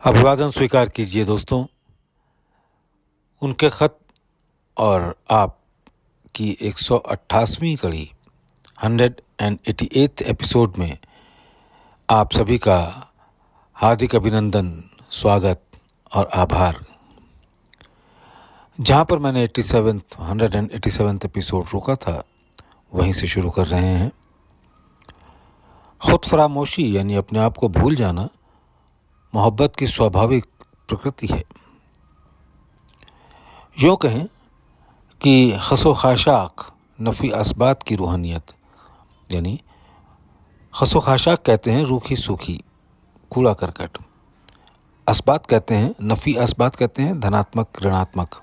अभिवादन स्वीकार कीजिए दोस्तों। उनके खत और आपकी 188वीं कड़ी 188th एपिसोड में आप सभी का हार्दिक अभिनंदन, स्वागत और आभार। जहाँ पर मैंने 187th एपिसोड रोका था वहीं से शुरू कर रहे हैं। खुद फरामोशी यानी अपने आप को भूल जाना मोहब्बत की स्वाभाविक प्रकृति है। यूँ कहें कि खसो खाशाक नफ़ी असबात की रूहानियत, यानी खसो खाशाक कहते हैं रूखी सूखी कूड़ा करकट, असबात कहते हैं नफ़ी असबात कहते हैं धनात्मक ऋणात्मक।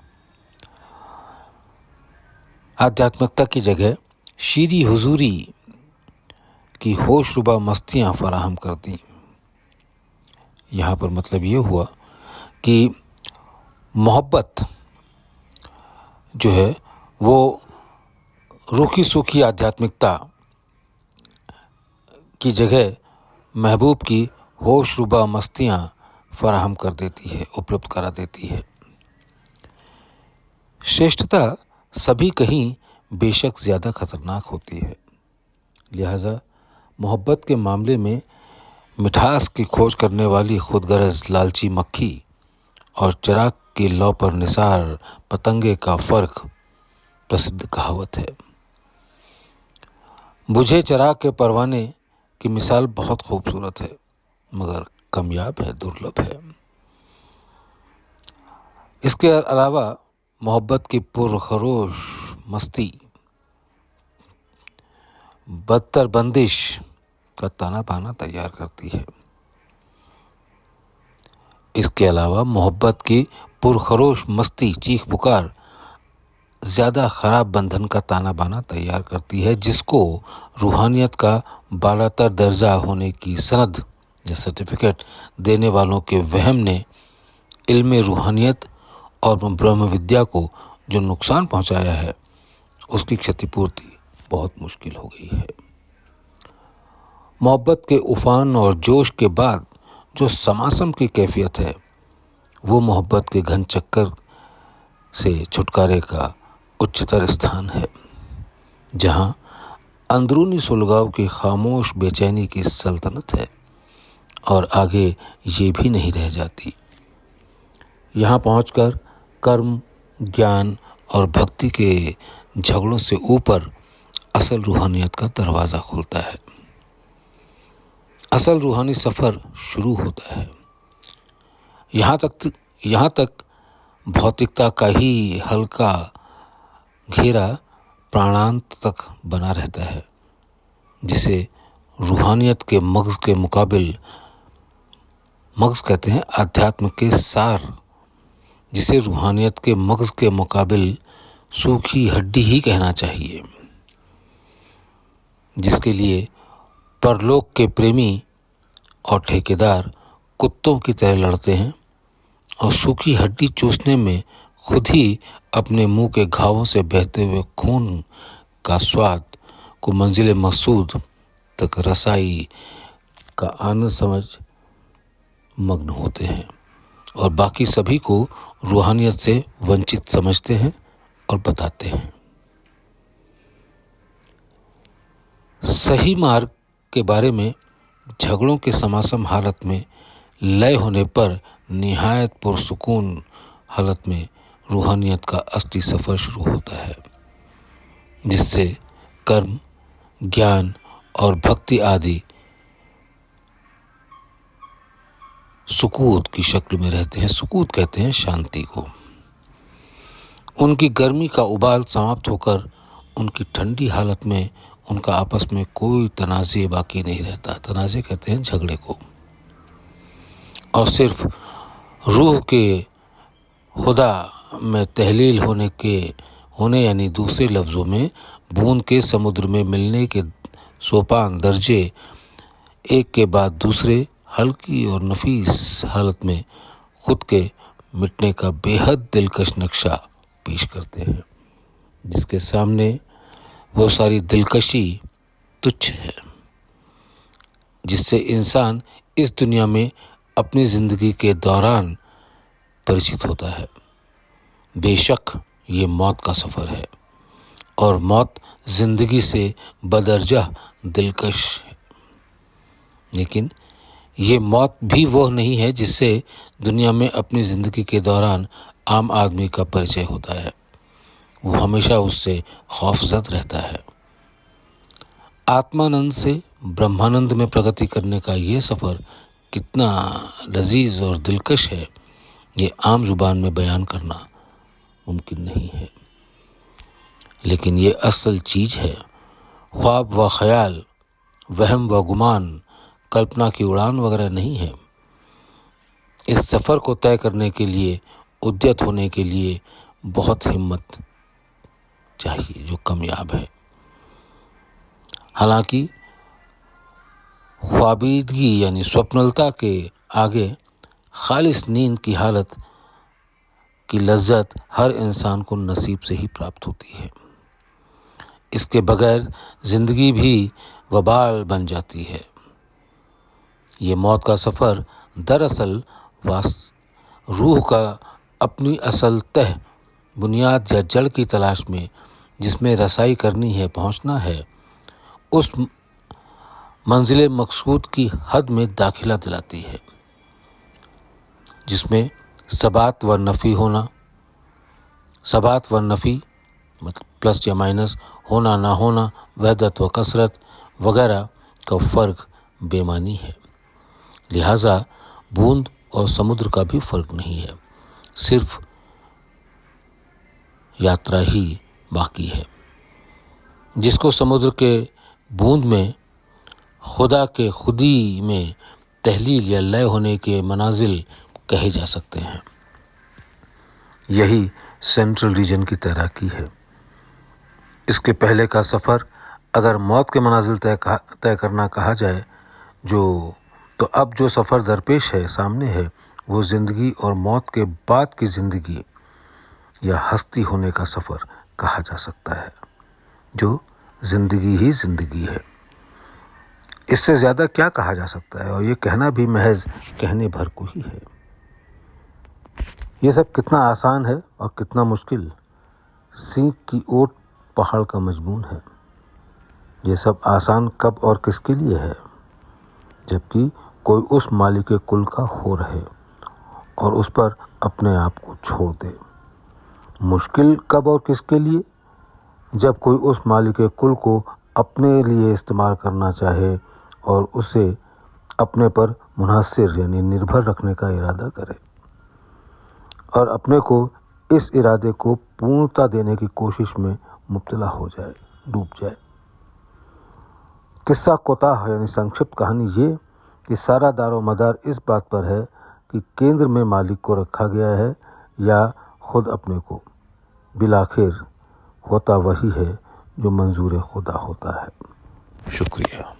आध्यात्मिकता की जगह शीरी हुजूरी की होशरुबा मस्तियाँ फराहम कर दी। यहाँ पर मतलब ये हुआ कि मोहब्बत जो है वो रूखी सूखी आध्यात्मिकता की जगह महबूब की होशरुबा मस्तियाँ फराहम कर देती है, उपलब्ध करा देती है। श्रेष्ठता सभी कहीं बेशक ज़्यादा खतरनाक होती है, लिहाजा मोहब्बत के मामले में मिठास की खोज करने वाली खुदगर्ज लालची मक्खी और चिराग की लौ पर निसार पतंगे का फर्क प्रसिद्ध कहावत है। बुझे चिराग के परवाने की मिसाल बहुत खूबसूरत है मगर कामयाब है, दुर्लभ है। इसके अलावा मोहब्बत की पुरखरोश मस्ती बदतर बंदिश का ताना बाना तैयार करती है। इसके अलावा मोहब्बत की पुरखरोश मस्ती चीख पुकार ज़्यादा ख़राब बंधन का ताना बाना तैयार करती है, जिसको रूहानियत का बालातर दर्जा होने की सनद या सर्टिफिकेट देने वालों के वहम ने इल्म रूहानियत और ब्रह्म विद्या को जो नुकसान पहुंचाया है उसकी क्षतिपूर्ति बहुत मुश्किल हो गई है। मोहब्बत के उफान और जोश के बाद जो समासम की कैफियत है वो मोहब्बत के घन चक्कर से छुटकारे का उच्चतर स्थान है, जहां अंदरूनी सुलगाव की खामोश बेचैनी की सल्तनत है और आगे ये भी नहीं रह जाती। यहाँ पहुंचकर कर्म, ज्ञान और भक्ति के झगड़ों से ऊपर असल रूहानियत का दरवाज़ा खुलता है। असल रूहानी सफ़र शुरू होता है। यहाँ तक भौतिकता का ही हल्का घेरा प्राणांत तक बना रहता है, जिसे रूहानियत के मग़ज़ के मुकाबिल मग़ज़ कहते हैं आध्यात्म के सार, जिसे रूहानियत के मग़ज़ के मुकाबिल सूखी हड्डी ही कहना चाहिए, जिसके लिए परलोक के प्रेमी और ठेकेदार कुत्तों की तरह लड़ते हैं और सूखी हड्डी चूसने में खुद ही अपने मुंह के घावों से बहते हुए खून का स्वाद को मंजिल मकसूद तक रसाई का आनंद समझ मग्न होते हैं और बाकी सभी को रूहानियत से वंचित समझते हैं और बताते हैं। सही मार्ग के बारे में झगड़ों के समासम हालत में लय होने पर निहायत पुरसुकून हालत में रूहानियत का असली सफ़र शुरू होता है, जिससे कर्म, ज्ञान और भक्ति आदि सुकूत की शक्ल में रहते हैं। सुकूत कहते हैं शांति को। उनकी गर्मी का उबाल समाप्त होकर उनकी ठंडी हालत में उनका आपस में कोई तनाज़े बाकी नहीं रहता। तनाज़े कहते हैं झगड़े को। और सिर्फ रूह के खुदा में तहलील होने यानी दूसरे लफ्ज़ों में बूंद के समुद्र में मिलने के सोपान दर्जे एक के बाद दूसरे हल्की और नफीस हालत में खुद के मिटने का बेहद दिलकश नक्शा पेश करते हैं, जिसके सामने वो सारी दिलकशी तुच्छ है, जिससे इंसान इस दुनिया में अपनी ज़िंदगी के दौरान परिचित होता है। बेशक ये मौत का सफ़र है और मौत ज़िंदगी से बदरजा दिलकश है, लेकिन ये मौत भी वो नहीं है जिससे दुनिया में अपनी ज़िंदगी के दौरान आम आदमी का परिचय होता है। वो हमेशा उससे खौफजद रहता है। आत्मानंद से ब्रह्मानंद में प्रगति करने का ये सफ़र कितना लजीज और दिलकश है, ये आम जुबान में बयान करना मुमकिन नहीं है। लेकिन ये असल चीज़ है। ख्वाब व ख्याल, वहम व गुमान, कल्पना की उड़ान वगैरह नहीं है। इस सफ़र को तय करने के लिए, उद्यत होने के लिए बहुत हिम्मत चाहिए जो कामयाब है। हालांकि ख्वाबीदगी यानी स्वप्नलता के आगे खालिस नींद की हालत की लज्जत हर इंसान को नसीब से ही प्राप्त होती है। इसके बगैर ज़िंदगी भी वबाल बन जाती है। ये मौत का सफ़र दरअसल रूह का अपनी असल तह, बुनियाद या जड़ की तलाश में जिसमें रसाई करनी है, पहुंचना है, उस मंजिल मकसूद की हद में दाखिला दिलाती है, जिसमें सबात व नफ़ी होना, सबात व नफ़ी मतलब प्लस या माइनस, होना ना होना, वहदत व कसरत वगैरह का फ़र्क बेमानी है। लिहाजा बूंद और समुद्र का भी फ़र्क नहीं है, सिर्फ यात्रा ही बाकी है, जिसको समुद्र के बूंद में खुदा के खुदी में तहलील या लय होने के मनाजिल कहे जा सकते हैं। यही सेंट्रल रीजन की तैराकी है। इसके पहले का सफ़र अगर मौत के मनाजिल तय करना कहा जाए तो अब जो सफ़र दरपेश है, सामने है, वो ज़िंदगी और मौत के बाद की ज़िंदगी या हस्ती होने का सफ़र कहा जा सकता है, जो ज़िंदगी ही ज़िंदगी है। इससे ज़्यादा क्या कहा जा सकता है, और ये कहना भी महज कहने भर को ही है। ये सब कितना आसान है और कितना मुश्किल, सीख की ओट पहाड़ का मजमून है। ये सब आसान कब और किसके लिए है, जबकि कोई उस मालिक कुल का हो रहे और उस पर अपने आप को छोड़ दे। मुश्किल कब और किसके लिए, जब कोई उस मालिक कुल को अपने लिए इस्तेमाल करना चाहे और उसे अपने पर मुनहसर यानी निर्भर रखने का इरादा करे और अपने को इस इरादे को पूर्णता देने की कोशिश में मुब्तला हो जाए, डूब जाए। किस्सा कोताह यानी संक्षिप्त कहानी ये कि सारा दारो मदार इस बात पर है कि केंद्र में मालिक को रखा गया है या खुद अपने को। बिलाखिर होता वही है जो मंजूर खुदा होता है। शुक्रिया।